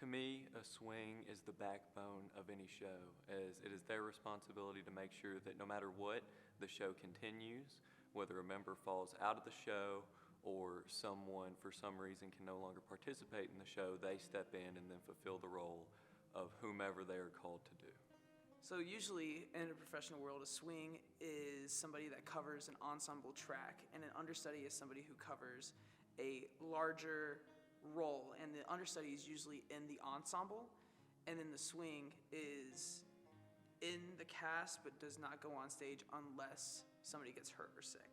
To me, a swing is the backbone of any show, as it is their responsibility to make sure that no matter what, the show continues. Whether a member falls out of the show or someone for some reason can no longer participate in the show, they step in and then fulfill the role of whomever they are called to do. So usually in a professional world, a swing is somebody that covers an ensemble track, and an understudy is somebody who covers a larger role, and the understudy is usually in the ensemble, and then the swing is in the cast but does not go on stage unless somebody gets hurt or sick.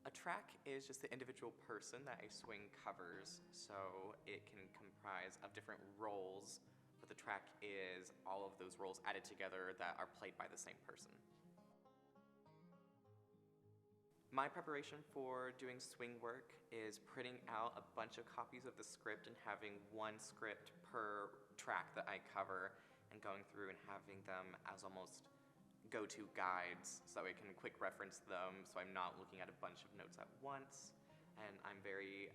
A track is just the individual person that a swing covers, so it can comprise of different roles, but the track is all of those roles added together that are played by the same person. My preparation for doing swing work is printing out a bunch of copies of the script and having one script per track that I cover, and going through and having them as almost go-to guides so that we can quick reference them, so I'm not looking at a bunch of notes at once. And I'm very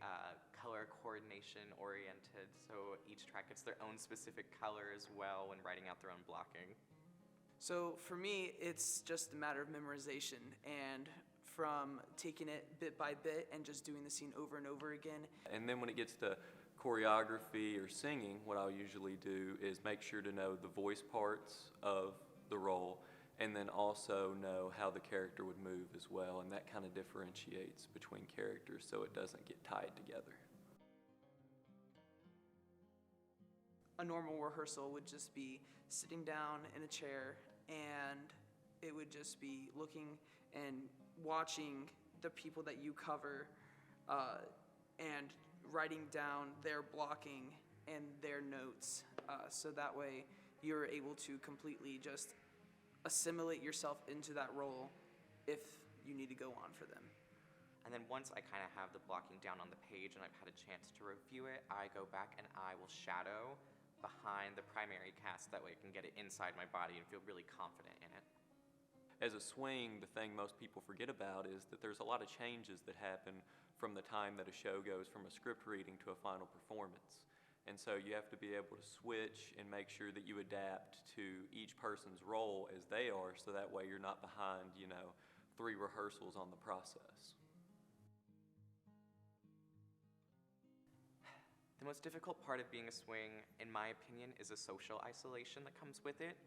color coordination oriented, so each track gets their own specific color as well when writing out their own blocking. So for me, it's just a matter of memorization, and from taking it bit by bit and just doing the scene over and over again. And then when it gets to choreography or singing, what I'll usually do is make sure to know the voice parts of the role, and then also know how the character would move as well, and that kind of differentiates between characters so it doesn't get tied together. A normal rehearsal would just be sitting down in a chair, and it would just be looking and watching the people that you cover and writing down their blocking and their notes, so that way you're able to completely just assimilate yourself into that role if you need to go on for them. And then once I kind of have the blocking down on the page and I've had a chance to review it, I go back and I will shadow behind the primary cast. That way I can get it inside my body and feel really confident in it. As a swing, the thing most people forget about is that there's a lot of changes that happen from the time that a show goes from a script reading to a final performance. And so you have to be able to switch and make sure that you adapt to each person's role as they are, so that way you're not behind, 3 rehearsals on the process. The most difficult part of being a swing, in my opinion, is the social isolation that comes with it.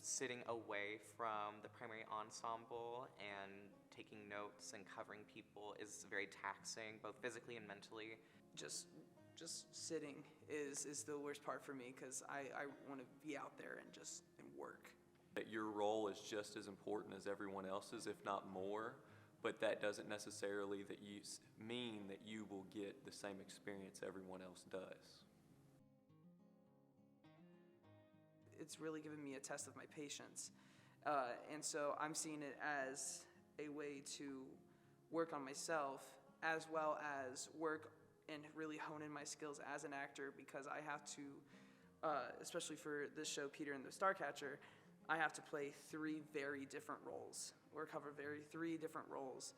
Sitting away from the primary ensemble and taking notes and covering people is very taxing, both physically and mentally. Just sitting is the worst part for me, because I want to be out there and work. That your role is just as important as everyone else's, if not more, but that doesn't necessarily mean that you will get the same experience everyone else does. It's really given me a test of my patience, and so I'm seeing it as a way to work on myself as well as work and really hone in my skills as an actor, because I have to, especially for this show, Peter and the Starcatcher, I have to play 3 very different roles, or cover 3 different roles,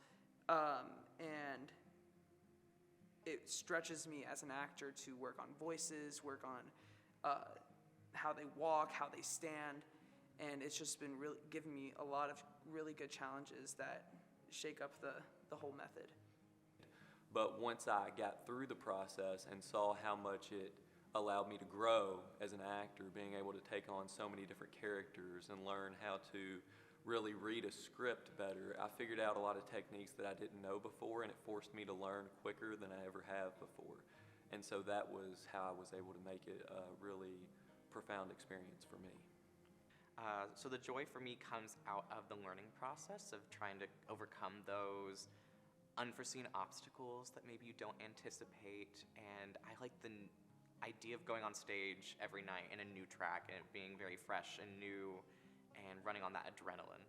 and it stretches me as an actor to work on voices, work on how they walk, how they stand, and it's just been really giving me a lot of really good challenges that shake up the whole method. But once I got through the process and saw how much it allowed me to grow as an actor, being able to take on so many different characters and learn how to really read a script better, I figured out a lot of techniques that I didn't know before, and it forced me to learn quicker than I ever have before. And so that was how I was able to make it a really profound experience for me. So the joy for me comes out of the learning process of trying to overcome those unforeseen obstacles that maybe you don't anticipate, and I like the idea of going on stage every night in a new track and it being very fresh and new and running on that adrenaline.